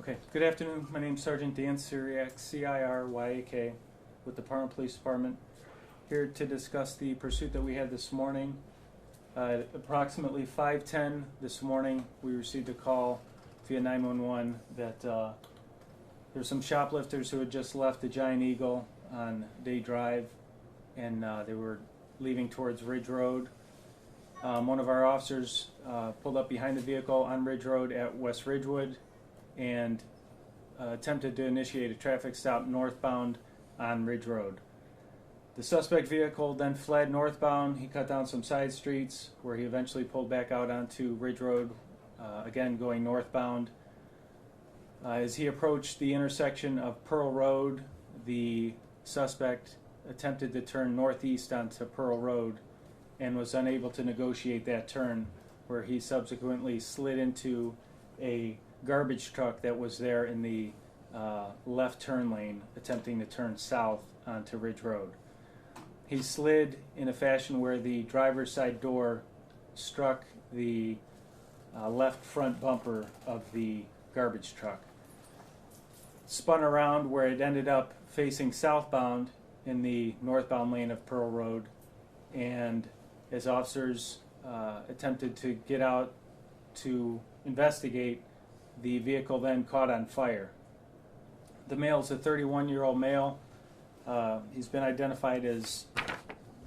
Okay, good afternoon. My name is Sergeant Dan Ciriak, C-I-R-Y-A-K, with the Parma Police Department, here to discuss the pursuit that we had this morning. Approximately 5:10 this morning, we received a call via 911 that there were some shoplifters who had just left the Giant Eagle on Day Drive, and they were leaving towards Ridge Road. One of our officers pulled up behind the vehicle on Ridge Road at West Ridgewood and attempted to initiate a traffic stop northbound on Ridge Road. The suspect vehicle then fled northbound. He cut down some side streets where he eventually pulled back out onto Ridge Road, again going northbound. As he approached the intersection of Pearl Road, the suspect attempted to turn northeast onto Pearl Road and was unable to negotiate that turn, where he subsequently slid into a garbage truck that was there in the left turn lane, attempting to turn south onto Ridge Road. He slid in a fashion where the driver's side door struck the left front bumper of the garbage truck. Spun around where it ended up facing southbound in the northbound lane of Pearl Road, and as officers attempted to get out to investigate, the vehicle then caught on fire. The male is a 31-year-old male. He's been identified as,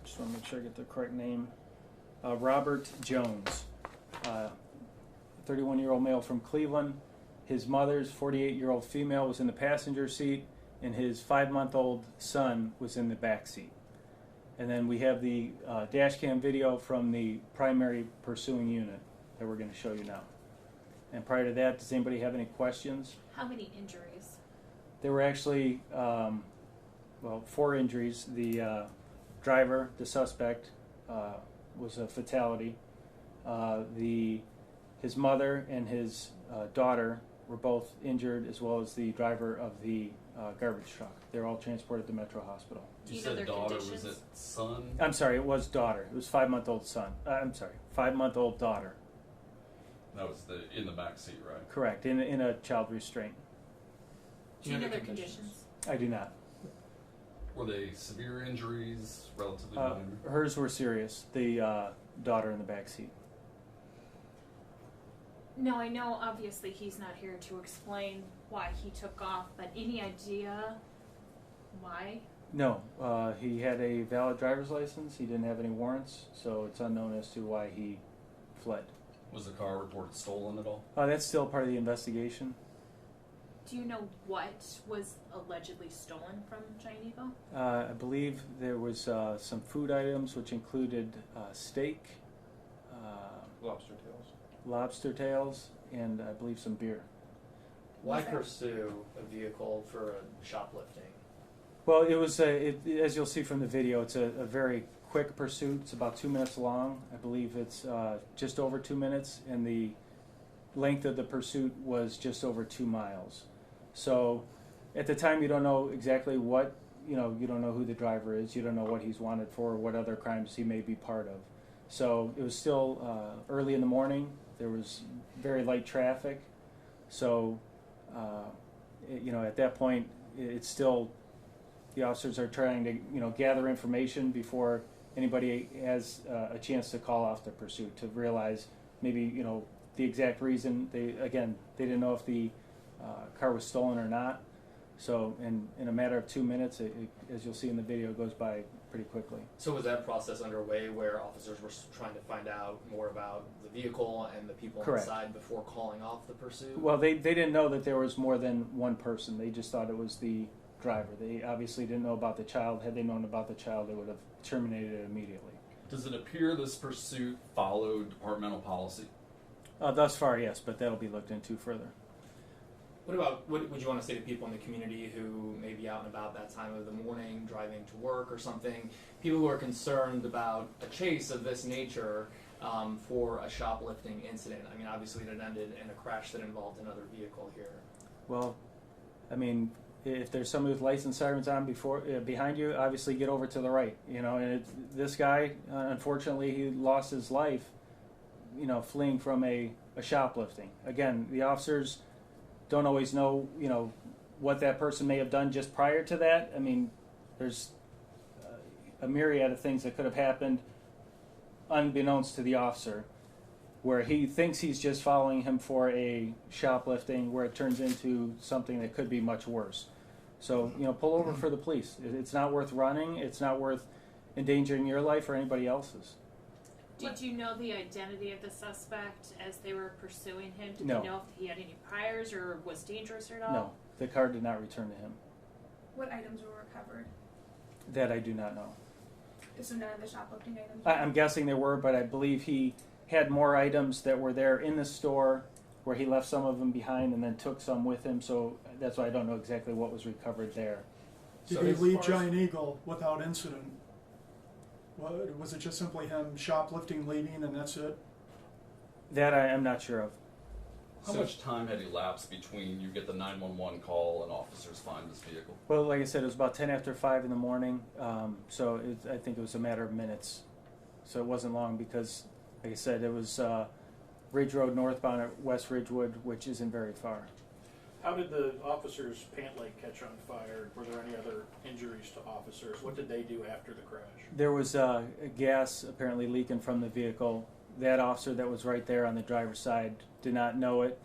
just want to make sure I get the correct name, Robert Jones, 31-year-old male from Cleveland. His mother's 48-year-old female was in the passenger seat, and his 5-month-old son was in the back seat. And then we have the dash cam video from the primary pursuing unit that we're going to show you now. And prior to that, does anybody have any questions? How many injuries? There were actually, 4 injuries. The driver, the suspect, was a fatality. His mother and his daughter were both injured, as well as the driver of the garbage truck. They were all transported to Metro Hospital. You said daughter, conditions? Was it son? I'm sorry, it was daughter. It was 5-month-old son. 5-month-old daughter. That was in the back seat, right? Correct, in a child restraint. Do you know their conditions? I do not. Were they severe injuries, relatively minor? Hers were serious. The daughter in the back seat. No, I know obviously he's not here to explain why he took off, but any idea why? No, he had a valid driver's license. He didn't have any warrants, so it's unknown as to why he fled. Was the car reported stolen at all? That's still part of the investigation. Do you know what was allegedly stolen from Giant Eagle? I believe there was some food items, which included steak, lobster tails, and I believe some beer. Why pursue a vehicle for shoplifting? Well, it was as you'll see from the video, it's a very quick pursuit. It's about 2 minutes long. I believe it's just over 2 minutes, and the length of the pursuit was just over 2 miles. So at the time, you don't know exactly what, you don't know who the driver is. You don't know what he's wanted for or what other crimes he may be part of. So it was still early in the morning. There was very light traffic. So, at that point, it's still, the officers are trying to, gather information before anybody has a chance to call off the pursuit, to realize maybe, the exact reason. They didn't know if the car was stolen or not. So in a matter of 2 minutes, as you'll see in the video, it goes by pretty quickly. So was that process underway where officers were trying to find out more about the vehicle and the people Correct. inside before calling off the pursuit? Well, they didn't know that there was more than one person. They just thought it was the driver. They obviously didn't know about the child. Had they known about the child, they would have terminated it immediately. Does it appear this pursuit followed departmental policy? Thus far, yes, but that'll be looked into further. What would you want to say to people in the community who may be out and about that time of the morning, driving to work or something? People who are concerned about a chase of this nature for a shoplifting incident. I mean, obviously it ended in a crash that involved another vehicle here. Well, I mean, if there's somebody with license sirens on behind you, obviously get over to the right. And this guy, unfortunately, he lost his life, fleeing from a shoplifting. Again, the officers don't always know, what that person may have done just prior to that. I mean, there's a myriad of things that could have happened unbeknownst to the officer, where he thinks he's just following him for a shoplifting, where it turns into something that could be much worse. So, pull over for the police. It's not worth running. It's not worth endangering your life or anybody else's. Did you know the identity of the suspect as they were pursuing him? Did No. you know if he had any priors or was dangerous at all? No, the car did not return to him. What items were recovered? That I do not know. So none of the shoplifting items? I'm guessing there were, but I believe he had more items that were there in the store where he left some of them behind and then took some with him, so that's why I don't know exactly what was recovered there. Did So he as leave far as- Giant Eagle without incident? Was it just simply him shoplifting, leaving, and that's it? That I am not sure of. How So- much time had elapsed between you get the 911 call and officers find this vehicle? Well, like I said, it was about 10 after 5 in the morning, so I think it was a matter of minutes. So it wasn't long because, like I said, it was Ridge Road northbound at West Ridgewood, which isn't very far. How did the officers' pant leg catch on fire? Were there any other injuries to officers? What did they do after the crash? There was a gas apparently leaking from the vehicle. That officer that was right there on the driver's side did not know it,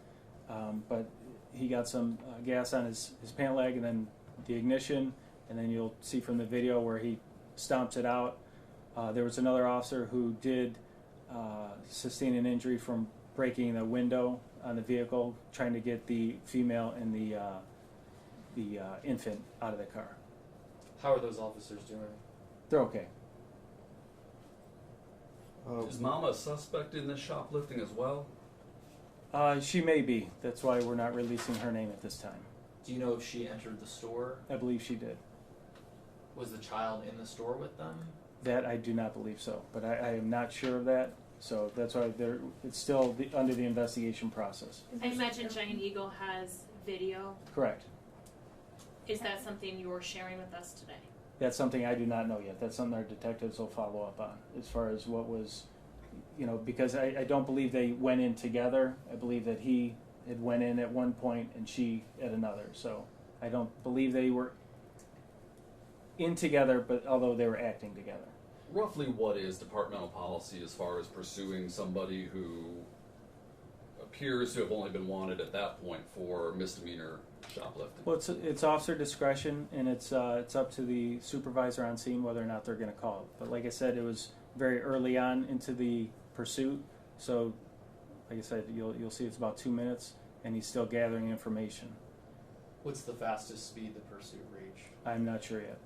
but he got some gas on his pant leg and then the ignition, and then you'll see from the video where he stomps it out. There was another officer who did sustain an injury from breaking the window on the vehicle, trying to get the female and the infant out of the car. How are those officers doing? They're okay. Is Mama a suspect in this shoplifting as well? She may be. That's why we're not releasing her name at this time. Do you know if she entered the store? I believe she did. Was the child in the store with them? That I do not believe so, but I am not sure of that. So that's why it's still under the investigation process. I imagine Giant Eagle has video. Correct. Is that something you're sharing with us today? That's something I do not know yet. That's something our detectives will follow up on as far as what was, because I don't believe they went in together. I believe that he had went in at one point and she at another. So I don't believe they were in together, but although they were acting together. Roughly what is departmental policy as far as pursuing somebody who appears to have only been wanted at that point for misdemeanor shoplifting? Well, it's officer discretion, and it's up to the supervisor on scene whether or not they're going to call it. But like I said, it was very early on into the pursuit, so like I said, you'll see it's about 2 minutes, and he's still gathering information. What's the fastest speed the pursuit reached? I'm not sure yet.